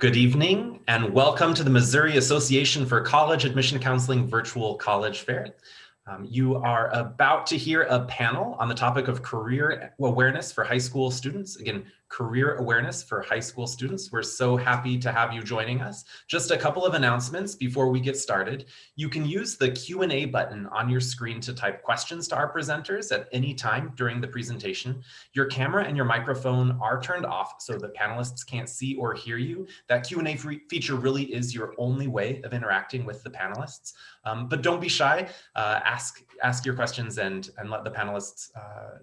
Good evening and welcome to the Missouri Association for College Admission Counseling Virtual College Fair. You are about to hear a panel on the topic of career awareness for high school students. Again, career awareness for high school students. We're so happy to have you joining us. Just a couple of announcements before we get started. You can use the Q&A button on your screen to type questions to our presenters at any time during the presentation. Your camera and your microphone are turned off so the panelists can't see or hear you. That Q&A feature really is your only way of interacting with the panelists. But don't be shy. Ask your questions and let the panelists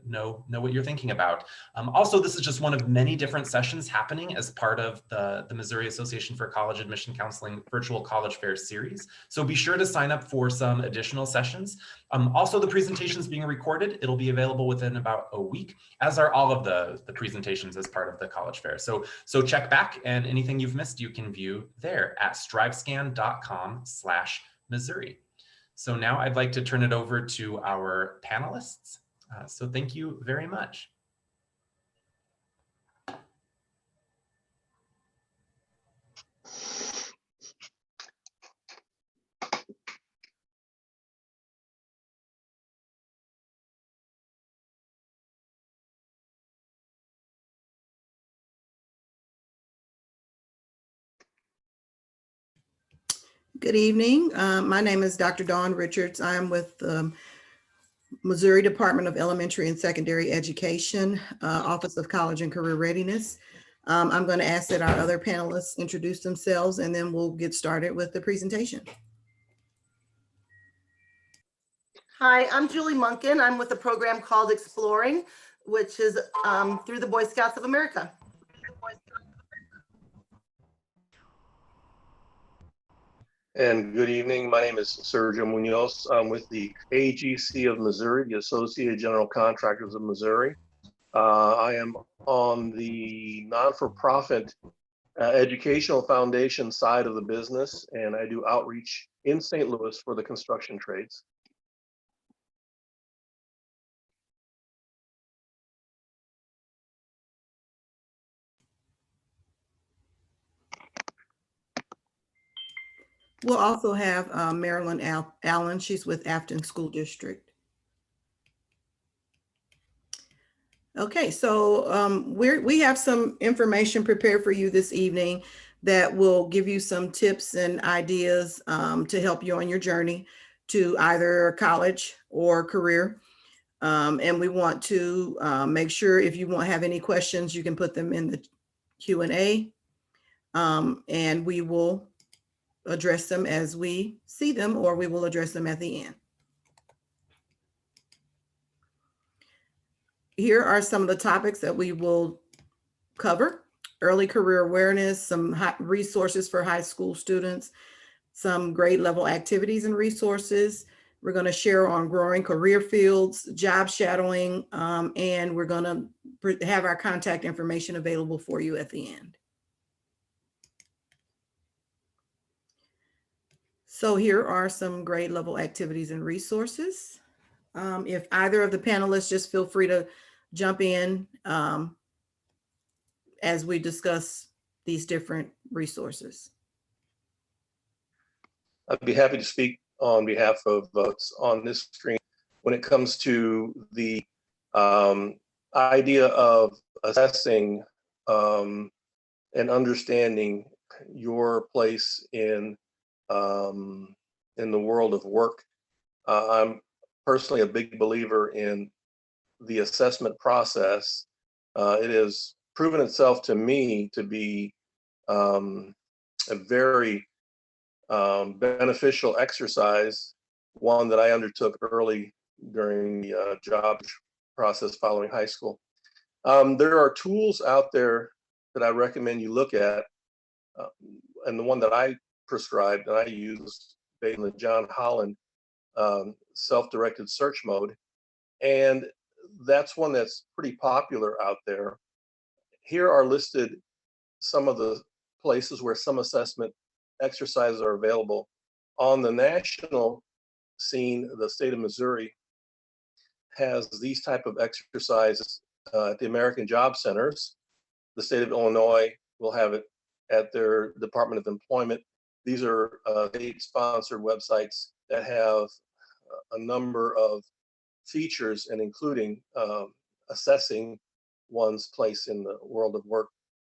know what you're thinking about. Also, this is just one of many different sessions happening as part of the Missouri Association for College Admission Counseling Virtual College Fair series. So be sure to sign up for some additional sessions. Also, the presentation is being recorded. It'll be available within about a week, as are all of the presentations as part of the college fair. So check back, and anything you've missed, you can view there at strivescan.com/Missouri. So now I'd like to turn it over to our panelists. So thank you very much. Good evening. My name is Dr. Dawn Richards. I'm with the Missouri Department of Elementary and Secondary Education, Office of College and Career Readiness. I'm going to ask that our other panelists introduce themselves, and then we'll get started with the presentation. Hi, I'm Julie Munkin. I'm with a program called Exploring, which is through the Boy Scouts of America. And good evening. My name is Sergio Munoz. I'm with the AGC of Missouri, the Associated General Contractors of Missouri. I am on the non-for-profit educational foundation side of the business, and I do outreach in St. Louis for the construction trades. We'll also have Marilyn Allen. She's with Afton School District. Okay, so we have some information prepared for you this evening that will give you some tips and ideas to help you on your journey to either college or career. And we want to make sure if you have any questions, you can put them in the Q&A, and we will address them as we see them, or we will address them at the end. Here are some of the topics that we will cover: early career awareness, some resources for high school students, some grade level activities and resources. We're going to share on growing career fields, job shadowing, and we're going to have our contact information available for you at the end. So here are some grade level activities and resources. If either of the panelists, just feel free to jump in as we discuss these different resources. I'd be happy to speak on behalf of on this screen when it comes to the idea of assessing and understanding your place in the world of work. I'm personally a big believer in the assessment process. It has proven itself to me to be a very beneficial exercise, one that I undertook early during the job process following high school. There are tools out there that I recommend you look at, and the one that I prescribed and I used based on the John Holland self-directed search mode, and that's one that's pretty popular out there. Here are listed some of the places where some assessment exercises are available. On the national scene, the state of Missouri has these type of exercises at the American Job Centers. The state of Illinois will have it at their Department of Employment. These are state-sponsored websites that have a number of features, and including assessing one's place in the world of work.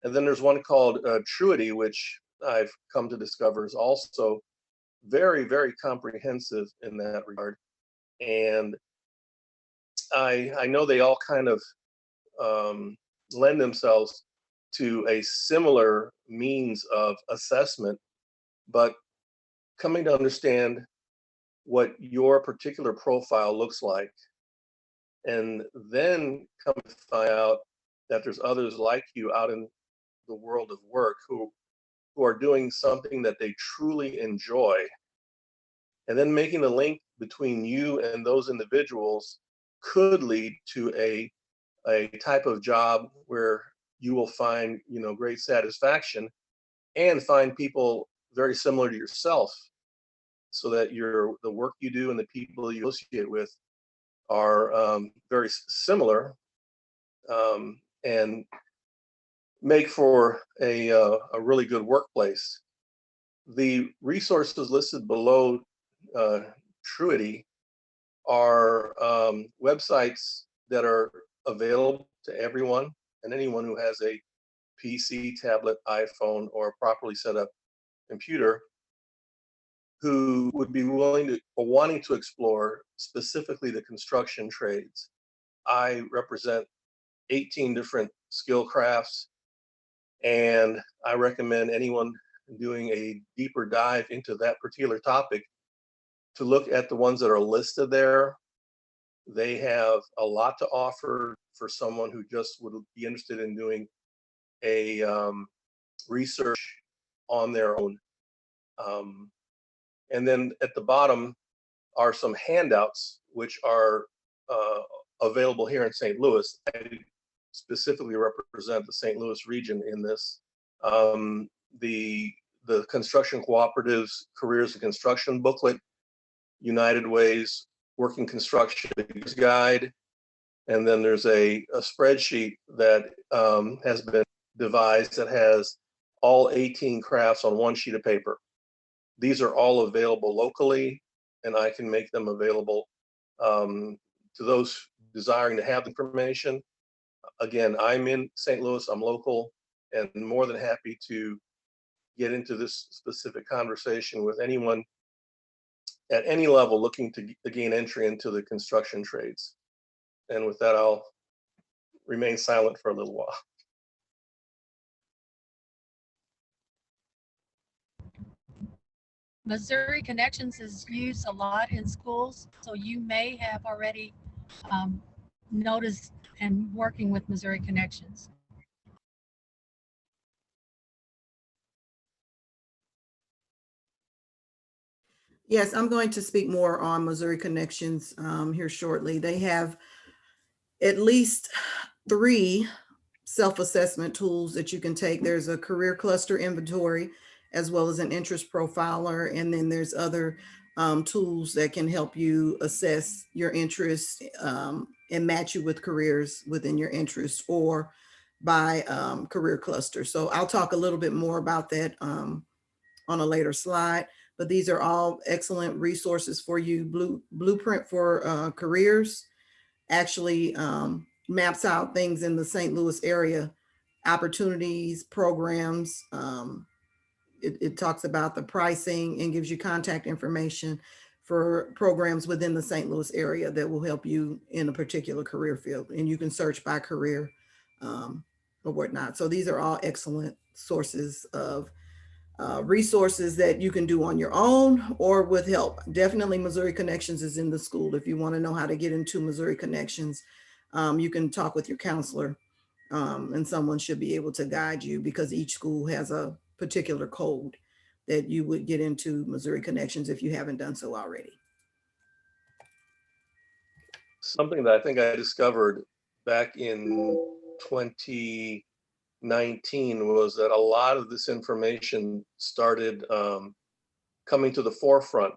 And then there's one called Truity, which I've come to discover is also very, very comprehensive in that regard. And I know they all kind of lend themselves to a similar means of assessment, but coming to understand what your particular profile looks like, and then come to find out that there's others like you out in the world of work who are doing something that they truly enjoy, and then making the link between you and those individuals could lead to a type of job where you will find, you know, great satisfaction and find people very similar to yourself, so that the work you do and the people you associate with are very similar, and make for a really good workplace. The resources listed below Truity are websites that are available to everyone and anyone who has a PC, tablet, iPhone, or a properly set up computer, who would be willing to or wanting to explore specifically the construction trades. I represent 18 different skill crafts, and I recommend anyone doing a deeper dive into that particular topic to look at the ones that are listed there. They have a lot to offer for someone who just would be interested in doing a research on their own. And then at the bottom are some handouts which are available here in St. Louis. I specifically represent the St. Louis region in this. The Construction Cooperatives Careers in Construction booklet, United Way's Working Construction Guide, and then there's a spreadsheet that has been devised that has all 18 crafts on one sheet of paper. These are all available locally, and I can make them available to those desiring to have the information. Again, I'm in St. Louis, I'm local, and more than happy to get into this specific conversation with anyone at any level looking to gain entry into the construction trades. And with that, I'll remain silent for a little while. Missouri Connections is used a lot in schools, so you may have already noticed and working with Missouri Connections. Yes, I'm going to speak more on Missouri Connections here shortly. They have at least 3 self-assessment tools that you can take. There's a career cluster inventory, as well as an interest profiler. And then there's other tools that can help you assess your interests and match you with careers within your interests, or by career cluster. So I'll talk a little bit more about that on a later slide, but these are all excellent resources for you. Blueprint for Careers actually maps out things in the St. Louis area, opportunities, programs. It talks about the pricing and gives you contact information for programs within the St. Louis area that will help you in a particular career field. And you can search by career or whatnot. So these are all excellent sources of resources that you can do on your own or with help. Definitely Missouri Connections is in the school. If you want to know how to get into Missouri Connections, you can talk with your counselor and someone should be able to guide you, because each school has a particular code that you would get into Missouri Connections if you haven't done so already. Something that I think I discovered back in 2019 was that a lot of this information started coming to the forefront.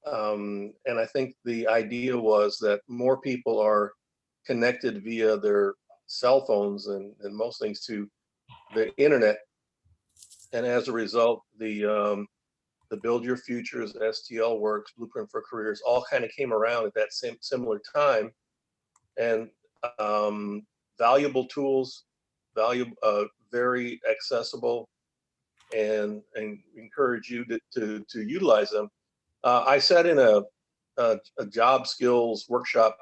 And I think the idea was that more people are connected via their cell phones and most things to the internet. And as a result, the Build Your Futures, STL Works, Blueprint for Careers, all kind of came around at that same similar time. And valuable tools, very accessible, and encourage you to utilize them. I sat in a job skills workshop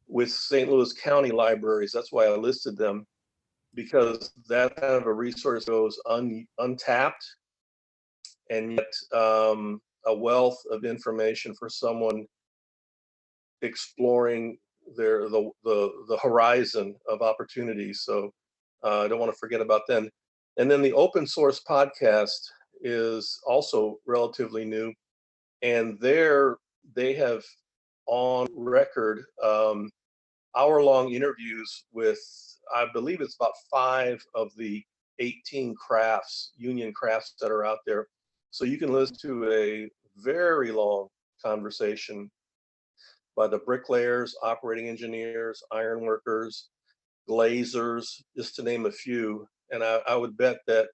with St. Louis County Libraries. That's why I listed them, because that kind of a resource goes untapped, and yet a wealth of information for someone exploring the horizon of opportunities. So I don't want to forget about them. And then the open source podcast is also relatively new, and they have on record hour-long interviews with, I believe it's about 5 of the 18 union crafts that are out there. So you can listen to a very long conversation by the bricklayers, operating engineers, ironworkers, glazers, just to name a few. And I would bet that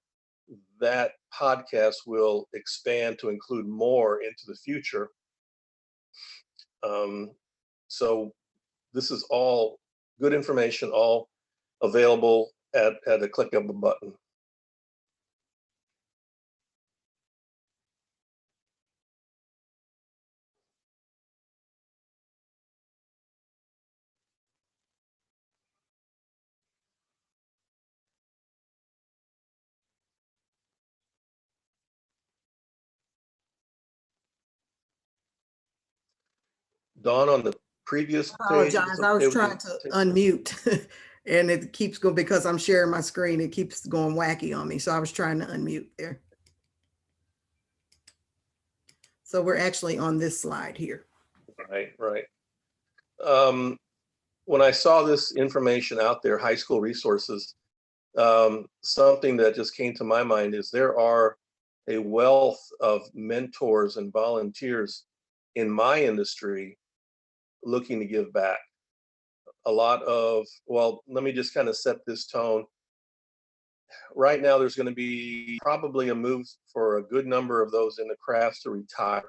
podcast will expand to include more into the future. So this is all good information, all available at a click of a button. Dawn, on the previous page. Apologize, I was trying to unmute and it keeps going, because I'm sharing my screen, it keeps going wacky on me. So I was trying to unmute there. So we're actually on this slide here. Right. When I saw this information out there, high school resources, something that just came to my mind is there are a wealth of mentors and volunteers in my industry looking to give back. A lot of, well, let me just kind of set this tone. Right now, there's going to be probably a move for a good number of those in the crafts to retire.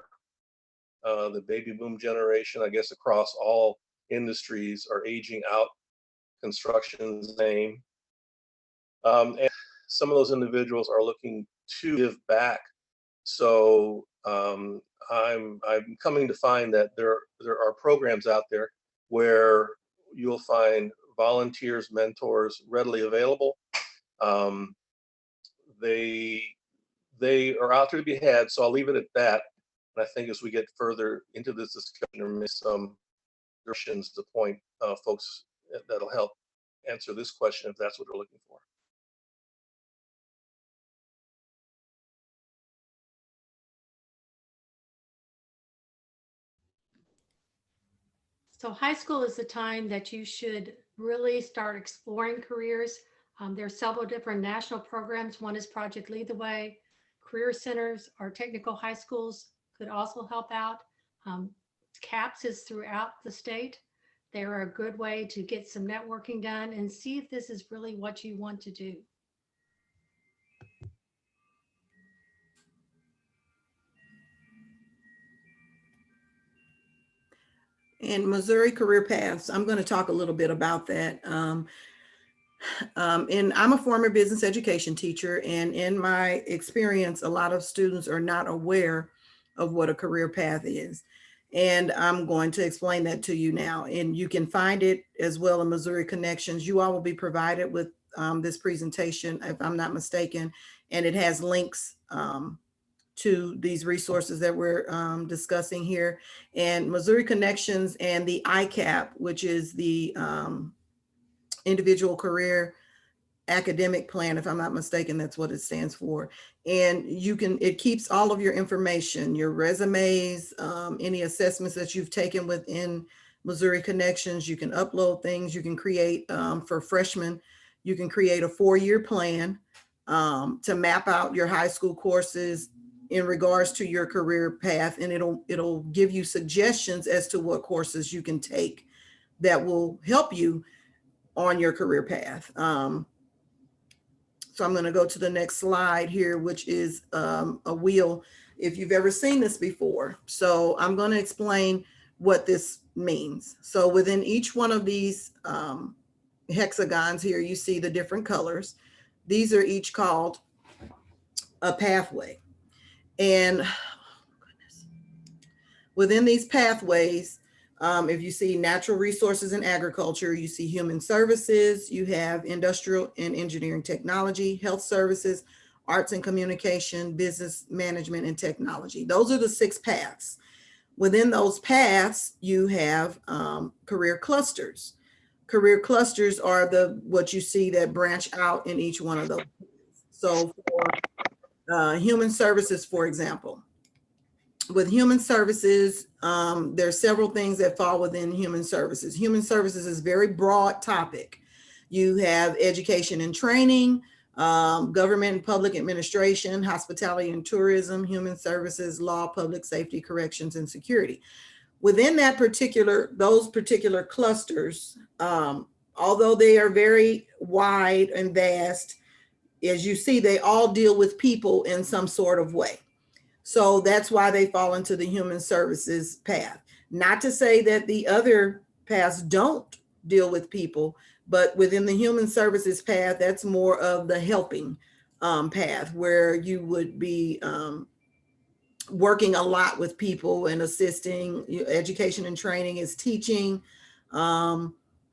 The baby boom generation, I guess, across all industries are aging out. Construction's name. And some of those individuals are looking to give back. So I'm coming to find that there are programs out there where you'll find volunteers, mentors readily available. They are out there to be had. So I'll leave it at that. And I think as we get further into this discussion, there may be some directions to point folks that'll help answer this question if that's what they're looking for. So high school is the time that you should really start exploring careers. There are several different national programs. One is Project Lead the Way. Career centers or technical high schools could also help out. CAPS is throughout the state. They're a good way to get some networking done and see if this is really what you want to do. And Missouri Career Paths, I'm going to talk a little bit about that. And I'm a former business education teacher, and in my experience, a lot of students are not aware of what a career path is. And I'm going to explain that to you now. And you can find it as well in Missouri Connections. You all will be provided with this presentation, if I'm not mistaken, and it has links to these resources that we're discussing here. And Missouri Connections and the ICAP, which is the Individual Career Academic Plan, if I'm not mistaken, that's what it stands for. And it keeps all of your information, your resumes, any assessments that you've taken within Missouri Connections. You can upload things. You can create, for freshmen, you can create a 4-year plan to map out your high school courses in regards to your career path, and it'll give you suggestions as to what courses you can take that will help you on your career path. So I'm going to go to the next slide here, which is a wheel, if you've ever seen this before. So I'm going to explain what this means. So within each one of these hexagons here, you see the different colors. These are each called a pathway. And within these pathways, if you see natural resources and agriculture, you see human services, you have industrial and engineering technology, health services, arts and communication, business management, and technology. Those are the 6 paths. Within those paths, you have career clusters. Career clusters are what you see that branch out in each one of those. So for human services, for example, with human services, there are several things that fall within human services. Human services is a very broad topic. You have education and training, government and public administration, hospitality and tourism, human services, law, public safety, corrections, and security. Within those particular clusters, although they are very wide and vast, as you see, they all deal with people in some sort of way. So that's why they fall into the human services path. Not to say that the other paths don't deal with people, but within the human services path, that's more of the helping path, where you would be working a lot with people and assisting. Education and training is teaching,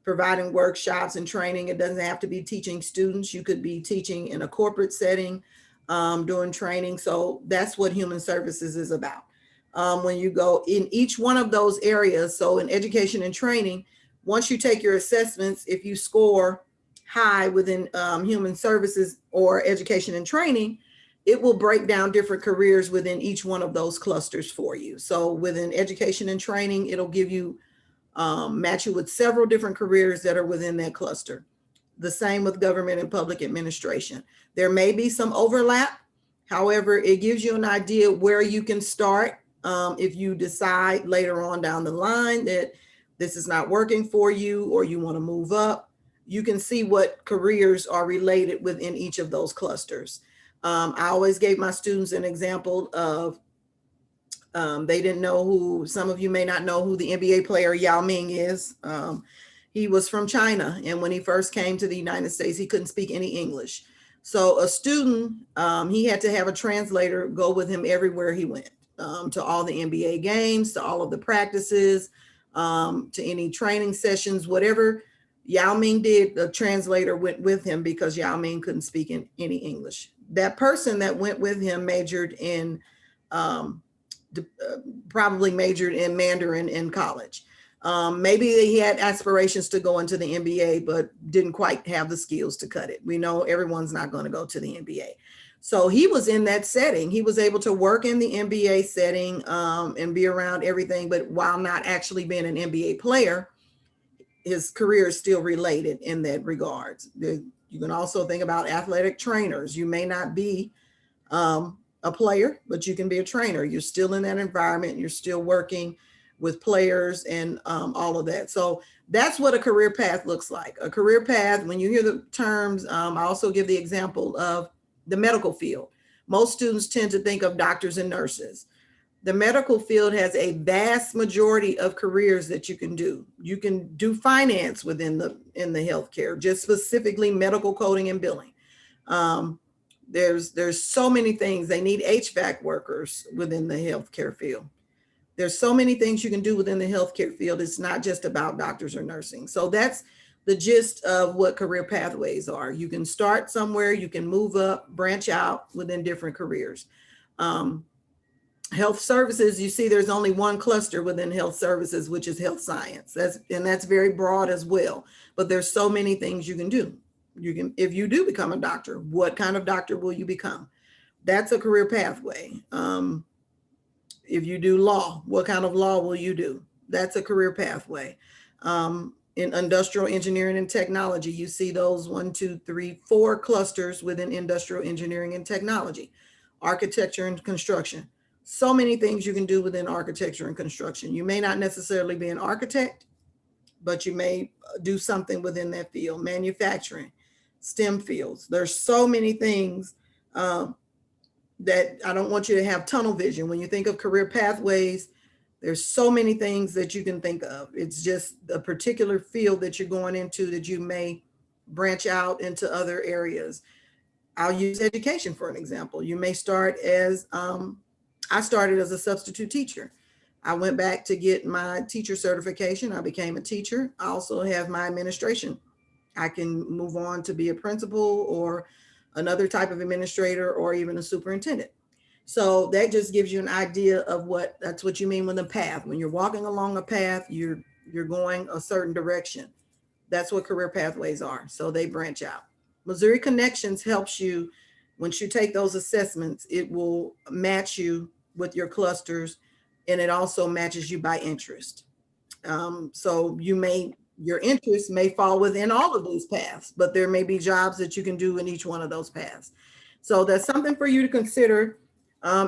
providing workshops and training. It doesn't have to be teaching students. You could be teaching in a corporate setting, doing training. So that's what human services is about. When you go in each one of those areas, so in education and training, once you take your assessments, if you score high within human services or education and training, it will break down different careers within each one of those clusters for you. So within education and training, it'll give you, match you with several different careers that are within that cluster. The same with government and public administration. There may be some overlap. However, it gives you an idea where you can start if you decide later on down the line that this is not working for you or you want to move up. You can see what careers are related within each of those clusters. I always gave my students an example of, they didn't know who, some of you may not know who the NBA player Yao Ming is. He was from China, and when he first came to the United States, he couldn't speak any English. So a student, he had to have a translator go with him everywhere he went, to all the NBA games, to all of the practices, to any training sessions, whatever Yao Ming did, the translator went with him because Yao Ming couldn't speak in any English. That person that went with him majored in, probably majored in Mandarin in college. Maybe he had aspirations to go into the NBA, but didn't quite have the skills to cut it. We know everyone's not going to go to the NBA. So he was in that setting. He was able to work in the NBA setting and be around everything, but while not actually being an NBA player, his career is still related in that regards. You can also think about athletic trainers. You may not be a player, but you can be a trainer. You're still in that environment. You're still working with players and all of that. So that's what a career path looks like. A career path, when you hear the terms, I also give the example of the medical field. Most students tend to think of doctors and nurses. The medical field has a vast majority of careers that you can do. You can do finance in the healthcare, just specifically medical coding and billing. There's so many things. They need HVAC workers within the healthcare field. There's so many things you can do within the healthcare field. It's not just about doctors or nursing. So that's the gist of what career pathways are. You can start somewhere, you can move up, branch out within different careers. Health services, you see there's only one cluster within health services, which is health science. That's very broad as well. But there's so many things you can do. You can, if you do become a doctor, what kind of doctor will you become? That's a career pathway. If you do law, what kind of law will you do? That's a career pathway. In industrial engineering and technology, you see those 1, 2, 3, 4 clusters within industrial engineering and technology. Architecture and construction. So many things you can do within architecture and construction. You may not necessarily be an architect, but you may do something within that field. Manufacturing. STEM fields. There's so many things that I don't want you to have tunnel vision. When you think of career pathways, there's so many things that you can think of. It's just a particular field that you're going into that you may branch out into other areas. I'll use education for an example. You may start as, I started as a substitute teacher. I went back to get my teacher certification. I became a teacher. I also have my administration. I can move on to be a principal or another type of administrator or even a superintendent. So that just gives you an idea of that's what you mean with a path. When you're walking along a path, you're going a certain direction. That's what career pathways are. So they branch out. Missouri Connections helps you. Once you take those assessments, it will match you with your clusters, and it also matches you by interest. So your interests may fall within all of these paths, but there may be jobs that you can do in each one of those paths. So that's something for you to consider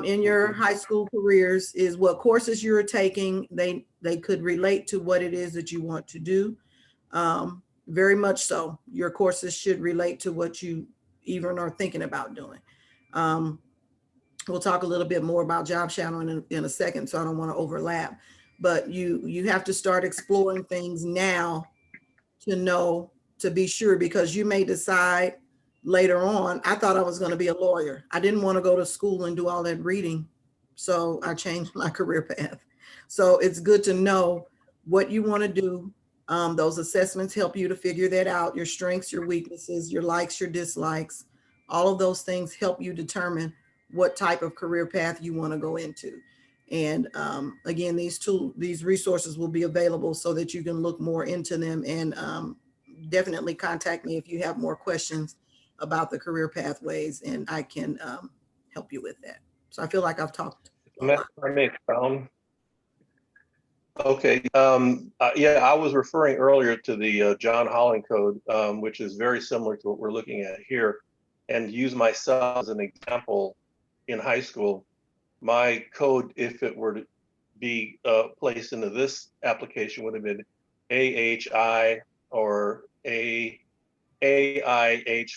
in your high school careers, is what courses you're taking. They could relate to what it is that you want to do. Very much so. Your courses should relate to what you even are thinking about doing. We'll talk a little bit more about job shadowing in a second, so I don't want to overlap. But you have to start exploring things now to know, to be sure, because you may decide later on, I thought I was going to be a lawyer. I didn't want to go to school and do all that reading, so I changed my career path. So it's good to know what you want to do. Those assessments help you to figure that out, your strengths, your weaknesses, your likes, your dislikes. All of those things help you determine what type of career path you want to go into. And again, these resources will be available so that you can look more into them, and definitely contact me if you have more questions about the career pathways, and I can help you with that. So I feel like I've talked a lot. I may expound. Okay. Yeah, I was referring earlier to the John Holland Code, which is very similar to what we're looking at here, and use myself as an example. In high school, my code, if it were to be placed into this application, would have been AHI or AIH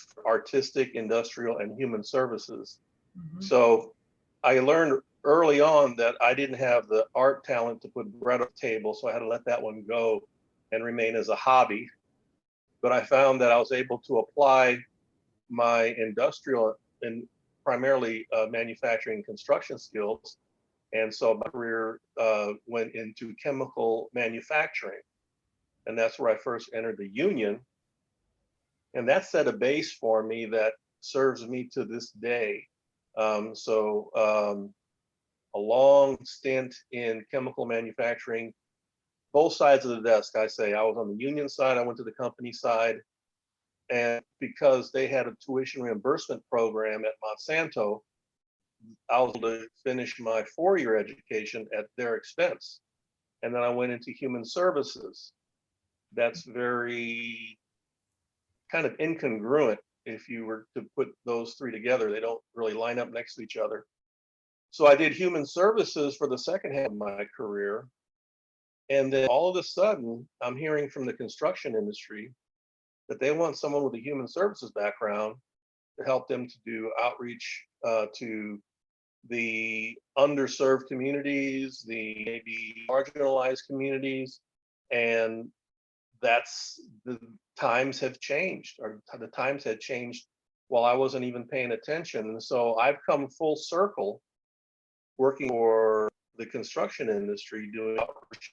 for Artistic, Industrial, and Human Services. Mhm. So I learned early on that I didn't have the art talent to put bread on the table, so I had to let that one go and remain as a hobby. But I found that I was able to apply my industrial and primarily manufacturing and construction skills. And so my career went into chemical manufacturing. And that's where I first entered the union. And that set a base for me that serves me to this day. A long stint in chemical manufacturing, both sides of the desk. I say I was on the union side, I went to the company side. And because they had a tuition reimbursement program at Monsanto, I was able to finish my 4-year education at their expense. And then I went into human services. That's very kind of incongruent if you were to put those three together. They don't really line up next to each other. So I did human services for the second half of my career. And then all of a sudden, I'm hearing from the construction industry that they want someone with a human services background to help them to do outreach to the underserved communities, the maybe marginalized communities. And that's, the times have changed, or the times had changed while I wasn't even paying attention. And so I've come full circle working for the construction industry, doing outreach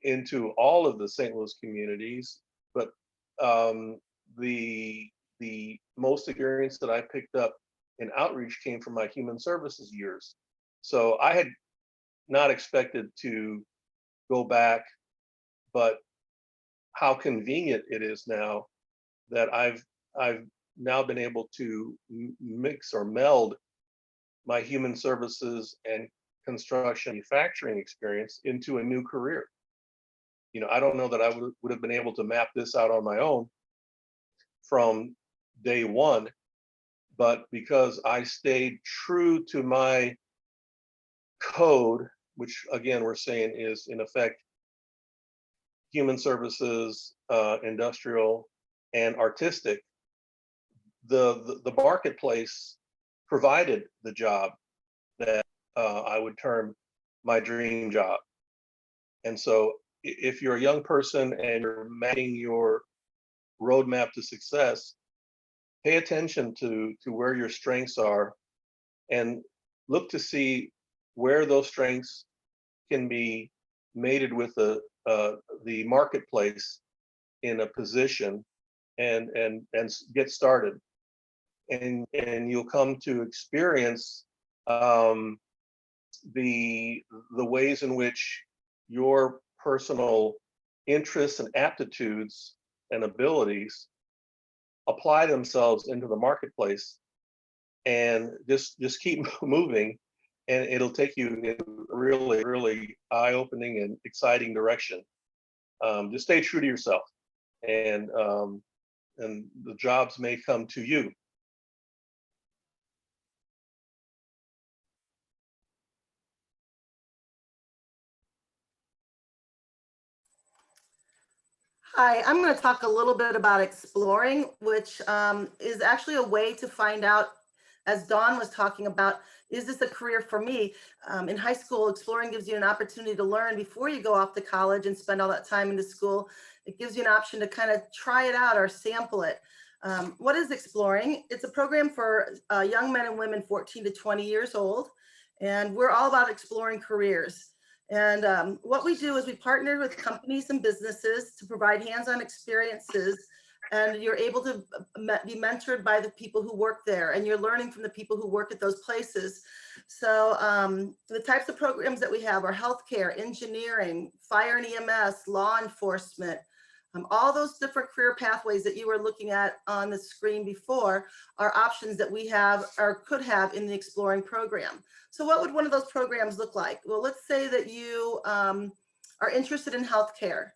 into all of the St. Louis communities. But the most experience that I picked up in outreach came from my human services years. So I had not expected to go back, but how convenient it is now that I've now been able to mix or meld my human services and construction manufacturing experience into a new career. You know, I don't know that I would have been able to map this out on my own from day one, but because I stayed true to my code, which again, we're saying is in effect, human services, industrial, and artistic, the marketplace provided the job that I would term my dream job. And so if you're a young person and you're mapping your roadmap to success, pay attention to where your strengths are and look to see where those strengths can be mated with the marketplace in a position and get started. And you'll come to experience the ways in which your personal interests and aptitudes and abilities apply themselves into the marketplace, and just keep moving, and it'll take you in a really eye-opening and exciting direction. Just stay true to yourself, and the jobs may come to you. Hi, I'm going to talk a little bit about exploring, which is actually a way to find out, as Dawn was talking about, is this a career for me? In high school, exploring gives you an opportunity to learn before you go off to college and spend all that time into school. It gives you an option to kind of try it out or sample it. What is exploring? It's a program for young men and women 14 to 20 years old, and we're all about exploring careers. And what we do is we partner with companies and businesses to provide hands-on experiences, and you're able to be mentored by the people who work there, and you're learning from the people who work at those places. So the types of programs that we have are healthcare, engineering, fire and EMS, law enforcement, all those different career pathways that you were looking at on the screen before are options that we have or could have in the exploring program. So what would one of those programs look like? Well, let's say that you are interested in healthcare.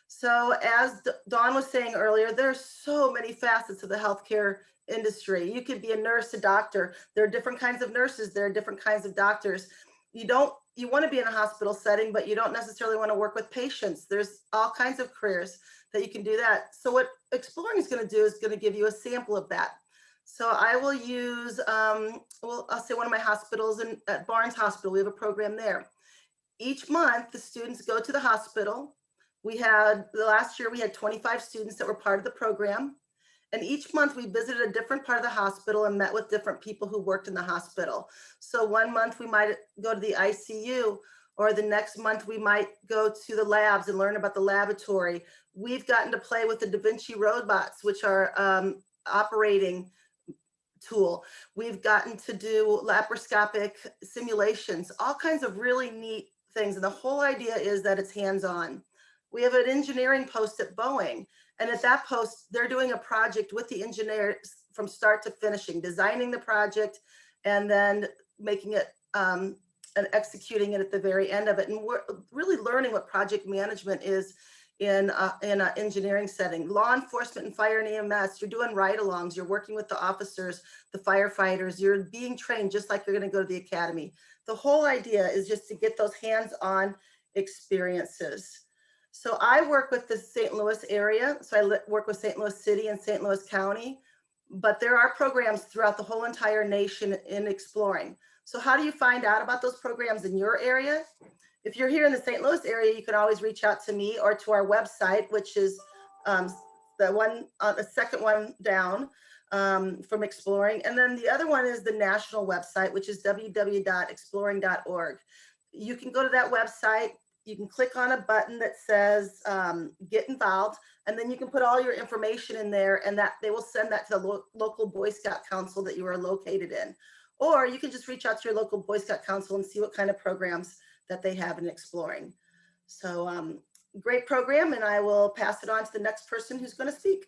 So as Dawn was saying earlier, there's so many facets of the healthcare industry. You could be a nurse, a doctor. There are different kinds of nurses. There are different kinds of doctors. You want to be in a hospital setting, but you don't necessarily want to work with patients. There's all kinds of careers that you can do that. So what exploring is going to do is going to give you a sample of that. So I will use, well, I'll say one of my hospitals at Barnes Hospital. We have a program there. Each month, the students go to the hospital. Last year we had 25 students that were part of the program. And each month we visited a different part of the hospital and met with different people who worked in the hospital. So one month we might go to the ICU, or the next month we might go to the labs and learn about the laboratory. We've gotten to play with the Da Vinci robots, which are operating tool. We've gotten to do laparoscopic simulations, all kinds of really neat things. And the whole idea is that it's hands-on. We have an engineering post at Boeing. And at that post, they're doing a project with the engineers from start to finishing, designing the project and then making it and executing it at the very end of it. And we're really learning what project management is in an engineering setting. Law enforcement and fire and EMS, you're doing ride-alongs, you're working with the officers, the firefighters, you're being trained just like you're going to go to the academy. The whole idea is just to get those hands-on experiences. So I work with the St. Louis area. So I work with St. Louis City and St. Louis County, but there are programs throughout the whole entire nation in exploring. So how do you find out about those programs in your area? If you're here in the St. Louis area, you can always reach out to me or to our website, which is the second one down from Exploring. And then the other one is the national website, which is www.exploring.org. You can go to that website. You can click on a button that says get involved, and then you can put all your information in there, and that they will send that to the local Boy Scout Council that you are located in. Or you can just reach out to your local Boy Scout Council and see what kind of programs that they have in Exploring. So great program, and I will pass it on to the next person who's going to speak.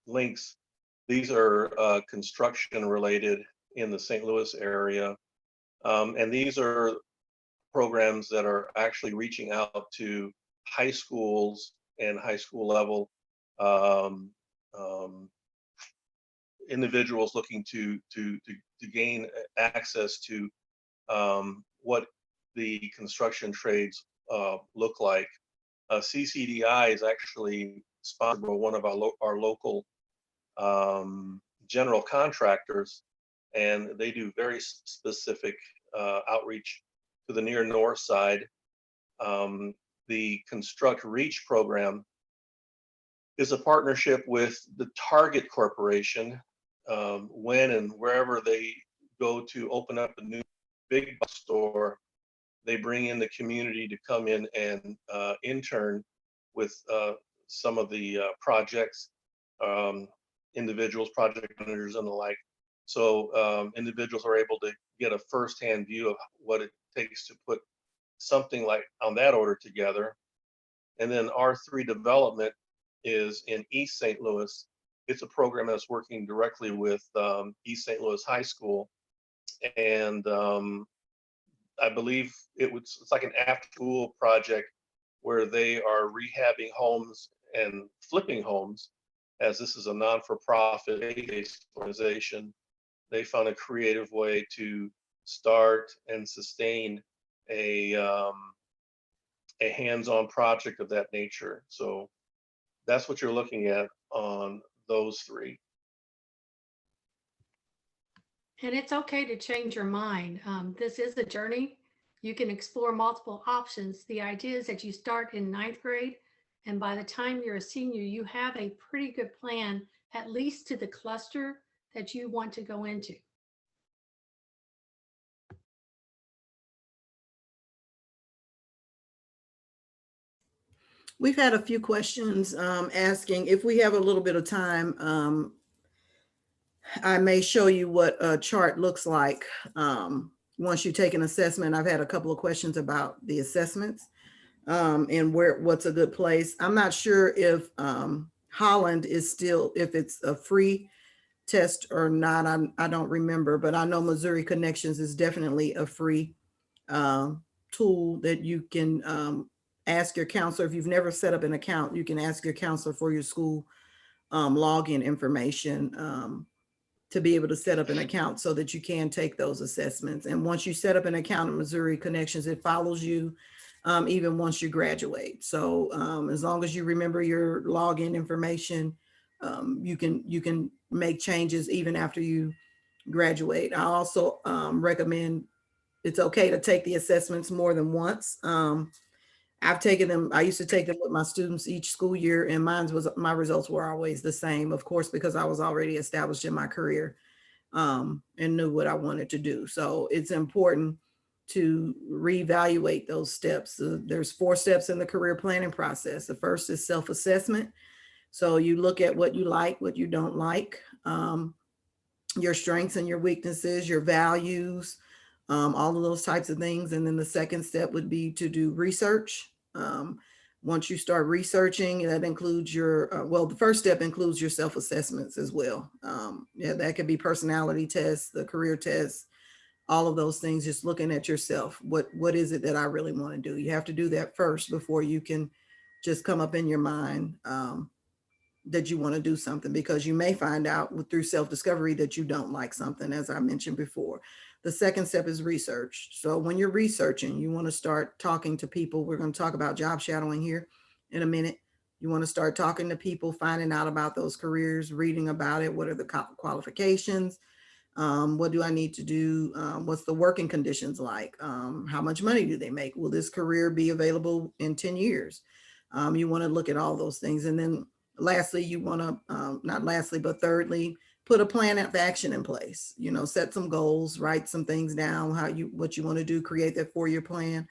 Links. These are construction related in the St. Louis area. And these are programs that are actually reaching out to high schools and high school level individuals looking to gain access to what the construction trades look like. CCDI is actually sponsored by one of our local general contractors, and they do very specific outreach to the near north side. The Construct Reach program is a partnership with the Target Corporation. When and wherever they go to open up a new big box store, they bring in the community to come in and intern with some of the projects, individuals, project managers, and the like. So individuals are able to get a firsthand view of what it takes to put something like on that order together. And then R3 Development is in East St. Louis. It's a program that's working directly with East St. Louis High School. And I believe it's like an after-school project where they are rehabbing homes and flipping homes. As this is a non-for-profit based organization, they found a creative way to start and sustain a hands-on project of that nature. So that's what you're looking at on those three. And it's okay to change your mind. This is a journey. You can explore multiple options. The idea is that you start in 9th grade, and by the time you're a senior, you have a pretty good plan, at least to the cluster that you want to go into. We've had a few questions asking if we have a little bit of time. I may show you what a chart looks like once you take an assessment. I've had a couple of questions about the assessments and what's a good place. I'm not sure if Holland is still, if it's a free test or not. I don't remember, but I know Missouri Connections is definitely a free tool that you can ask your counselor. If you've never set up an account, you can ask your counselor for your school login information to be able to set up an account so that you can take those assessments. And once you set up an account in Missouri Connections, it follows you even once you graduate. So as long as you remember your login information, you can make changes even after you graduate. I also recommend it's okay to take the assessments more than once. I've taken them, I used to take them with my students each school year, and my results were always the same, of course, because I was already established in my career and knew what I wanted to do. So it's important to reevaluate those steps. There's 4 steps in the career planning process. The first is self-assessment. So you look at what you like, what you don't like, your strengths and your weaknesses, your values, all of those types of things. And then the second step would be to do research. Once you start researching, that includes your, well, the first step includes your self-assessments as well. Yeah, that could be personality tests, the career tests, all of those things, just looking at yourself. What is it that I really want to do? You have to do that first before you can just come up in your mind that you want to do something, because you may find out through self-discovery that you don't like something, as I mentioned before. The second step is research. So when you're researching, you want to start talking to people. We're going to talk about job shadowing here in a minute. You want to start talking to people, finding out about those careers, reading about it. What are the qualifications? What do I need to do? What's the working conditions like? How much money do they make? Will this career be available in 10 years? You want to look at all those things. And then lastly, you want to, not lastly, but thirdly, put a plan of action in place. You know, set some goals, write some things down, what you want to do, create that 4-year plan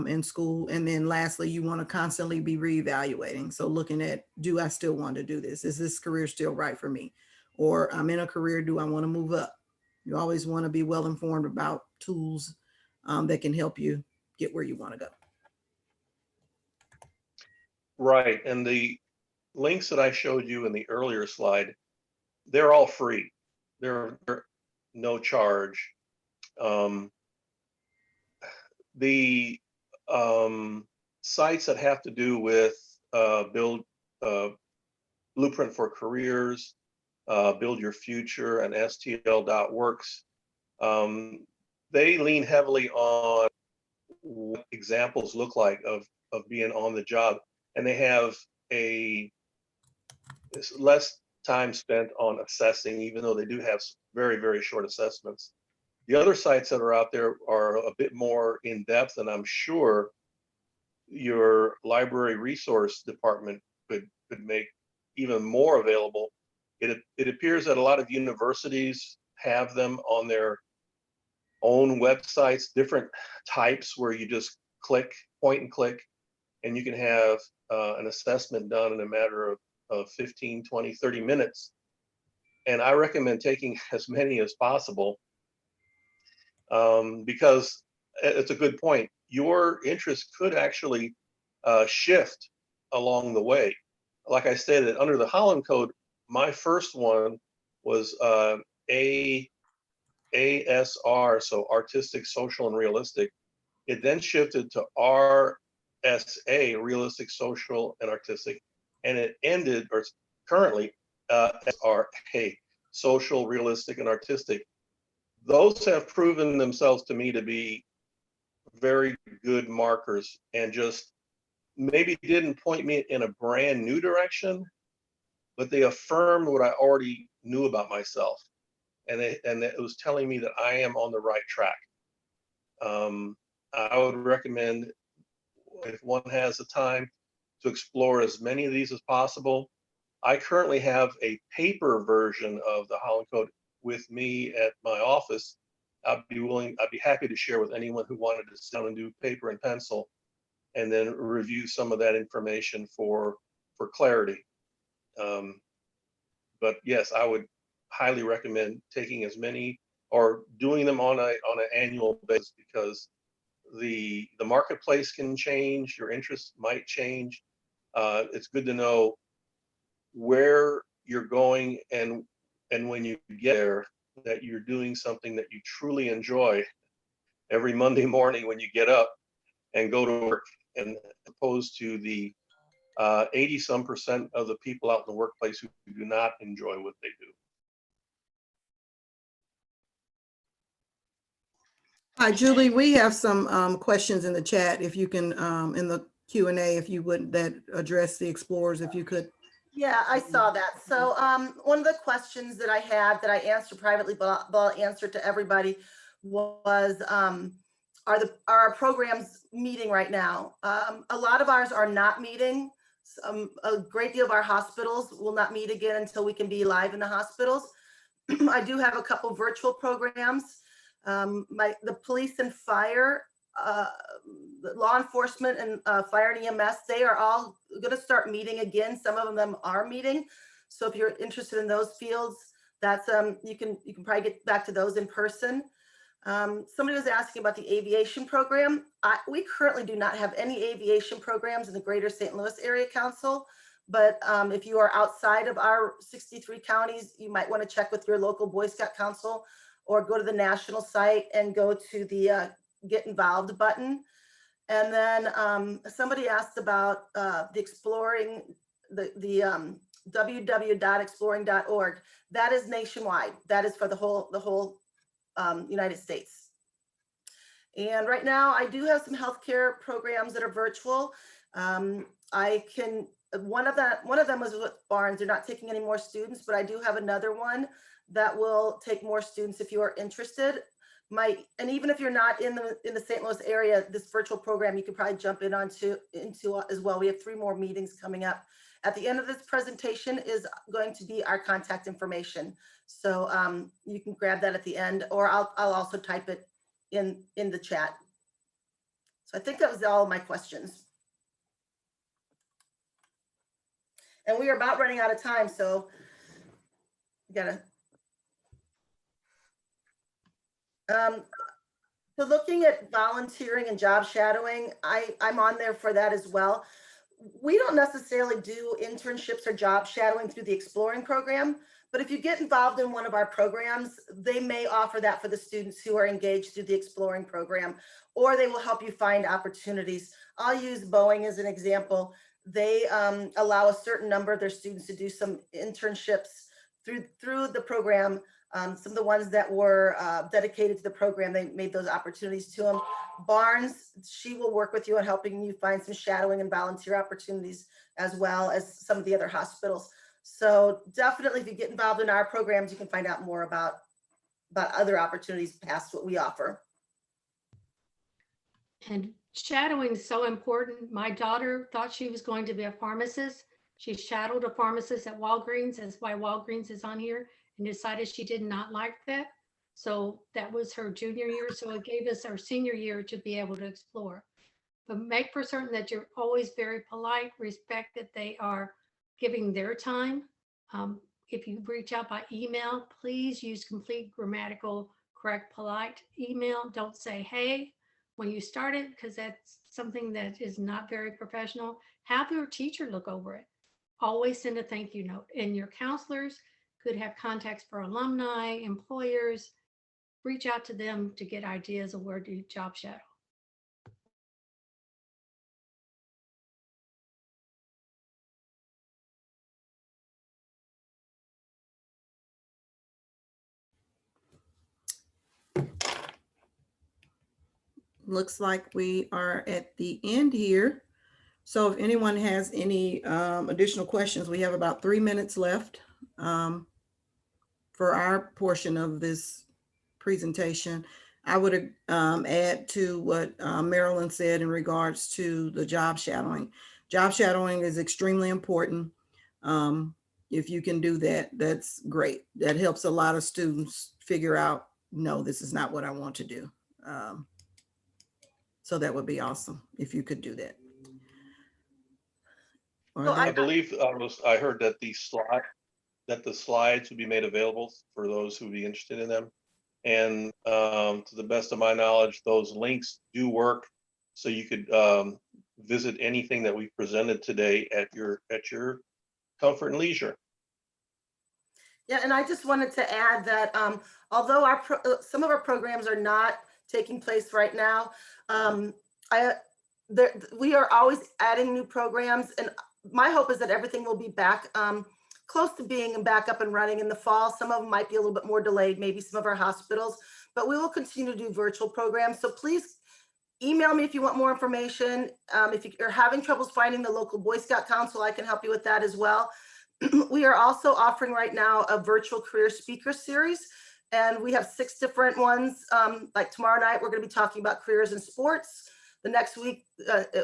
in school. And then lastly, you want to constantly be reevaluating. So looking at, do I still want to do this? Is this career still right for me? Or I'm in a career, do I want to move up? You always want to be well informed about tools that can help you get where you want to go. Right. And the links that I showed you in the earlier slide, they're all free. They're no charge. The sites that have to do with build blueprint for careers, build your future, and STL.works, they lean heavily on what examples look like of being on the job, and they have less time spent on assessing, even though they do have very, very short assessments. The other sites that are out there are a bit more in depth, and I'm sure your library resource department could make even more available. It appears that a lot of universities have them on their own websites, different types where you just point and click, and you can have an assessment done in a matter of 15, 20, 30 minutes. And I recommend taking as many as possible because it's a good point. Your interest could actually shift along the way. Like I stated, under the Holland Code, my first one was ASR, so artistic, social, and realistic. It then shifted to RSA, realistic, social, and artistic, and it ended, or currently, SRA, social, realistic, and artistic. Those have proven themselves to me to be very good markers, and just maybe didn't point me in a brand new direction, but they affirmed what I already knew about myself. And it was telling me that I am on the right track. I would recommend, if one has the time, to explore as many of these as possible. I currently have a paper version of the Holland Code with me at my office. I'd be happy to share with anyone who wanted to sit down and do paper and pencil, and then review some of that information for clarity. But yes, I would highly recommend taking as many, or doing them on an annual basis, because the marketplace can change, your interests might change. It's good to know where you're going, and when you get there, that you're doing something that you truly enjoy every Monday morning when you get up and go to work, and opposed to the 80-some% of the people out in the workplace who do not enjoy what they do. Hi, Julie, we have some questions in the chat. If you can, in the Q&A, if you would, that address the explorers, if you could. Yeah, I saw that. So one of the questions that I had that I answered privately, but I'll answer to everybody, was are our programs meeting right now? A lot of ours are not meeting. A great deal of our hospitals will not meet again until we can be live in the hospitals. I do have a couple virtual programs. The police and fire, law enforcement, and fire and EMS, they are all going to start meeting again. Some of them are meeting. So if you're interested in those fields, that's you can probably get back to those in person. Somebody was asking about the aviation program. We currently do not have any aviation programs in the Greater St. Louis Area Council. But if you are outside of our 63 counties, you might want to check with your local Boy Scout Council, or go to the national site and go to the Get Involved button. And then somebody asked about the exploring, the www.exploring.org. That is nationwide. That is for the whole United States. And right now I do have some healthcare programs that are virtual. One of them was with Barnes. They're not taking any more students, but I do have another one that will take more students if you are interested. And even if you're not in the St. Louis area, this virtual program you could probably jump into as well. We have 3 more meetings coming up. At the end of this presentation is going to be our contact information. So you can grab that at the end, or I'll also type it in the chat. So I think that was all of my questions. And we are about running out of time, so you gotta. So looking at volunteering and job shadowing, I'm on there for that as well. We don't necessarily do internships or job shadowing through the Exploring program, but if you get involved in one of our programs, they may offer that for the students who are engaged through the Exploring program, or they will help you find opportunities. I'll use Boeing as an example. They allow a certain number of their students to do some internships through the program. Some of the ones that were dedicated to the program, they made those opportunities to them. Barnes, she will work with you on helping you find some shadowing and volunteer opportunities, as well as some of the other hospitals. So definitely, if you get involved in our programs, you can find out more about other opportunities past what we offer. And shadowing is so important. My daughter thought she was going to be a pharmacist. She shadowed a pharmacist at Walgreens. That's why Walgreens is on here, and decided she did not like that. So that was her junior year. So it gave us our senior year to be able to explore. But make for certain that you're always very polite, respect that they are giving their time. If you reach out by email, please use complete grammatical, correct, polite email. Don't say, hey, when you start it, because that's something that is not very professional. Have your teacher look over it. Always send a thank you note. And your counselors could have contacts for alumni, employers. Reach out to them to get ideas of where to job shadow. Looks like we are at the end here. So if anyone has any additional questions, we have about 3 minutes left for our portion of this presentation. I would add to what Marilyn said in regards to the job shadowing. Job shadowing is extremely important. If you can do that, that's great. That helps a lot of students figure out, no, this is not what I want to do. So that would be awesome if you could do that. I believe I heard that the slides would be made available for those who would be interested in them. And to the best of my knowledge, those links do work. So you could visit anything that we presented today at your comfort and leisure. Yeah, and I just wanted to add that although some of our programs are not taking place right now, we are always adding new programs, and my hope is that everything will be back close to being back up and running in the fall. Some of them might be a little bit more delayed, maybe some of our hospitals, but we will continue to do virtual programs. So please email me if you want more information. If you're having troubles finding the local Boy Scout Council, I can help you with that as well. We are also offering right now a virtual career speaker series, and we have 6 different ones. Like tomorrow night, we're going to be talking about careers in sports. The next week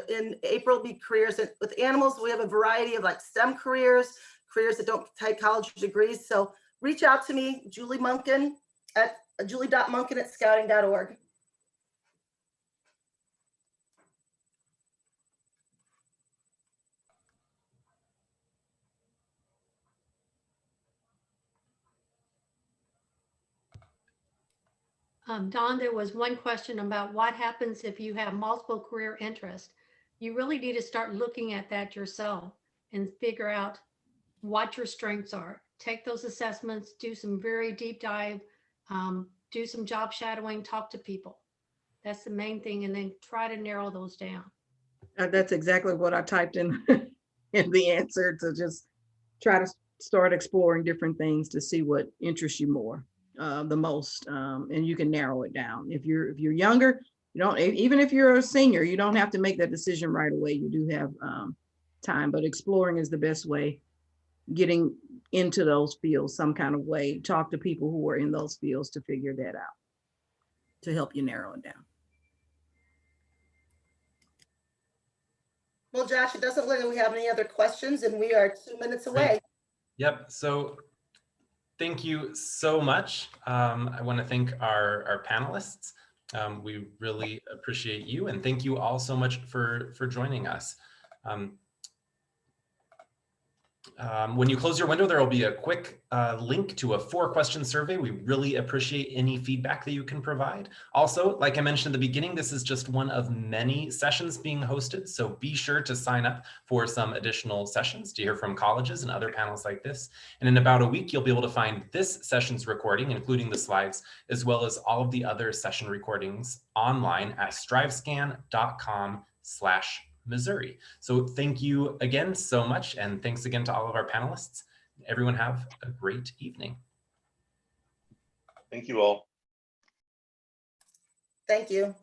in April will be careers with animals. We have a variety of like STEM careers that don't take college degrees. So reach out to me, Julie Munkin at julie.munkin@scouting.org. Don, there was one question about what happens if you have multiple career interests. You really need to start looking at that yourself and figure out what your strengths are. Take those assessments, do some very deep dive, do some job shadowing, talk to people. That's the main thing, and then try to narrow those down. That's exactly what I typed in in the answer, to just try to start exploring different things to see what interests you more. The most, and you can narrow it down. If you're younger, you don't, even if you're a senior, you don't have to make that decision right away. You do have time, but exploring is the best way. Getting into those fields some kind of way. Talk to people who are in those fields to figure that out, to help you narrow it down. Well, Josh, it doesn't look like we have any other questions, and we are 2 minutes away. Yep. So thank you so much. I want to thank our panelists. We really appreciate you, and thank you all so much for joining us. When you close your window, there will be a quick link to a 4-question survey. We really appreciate any feedback that you can provide. Also, like I mentioned at the beginning, this is just one of many sessions being hosted, so be sure to sign up for some additional sessions to hear from colleges and other panels like this. And in about a week, you'll be able to find this session's recording, including the slides, as well as all of the other session recordings online at strivescan.com/Missouri. So thank you again so much, and thanks again to all of our panelists. Everyone have a great evening. Thank you all. Thank you.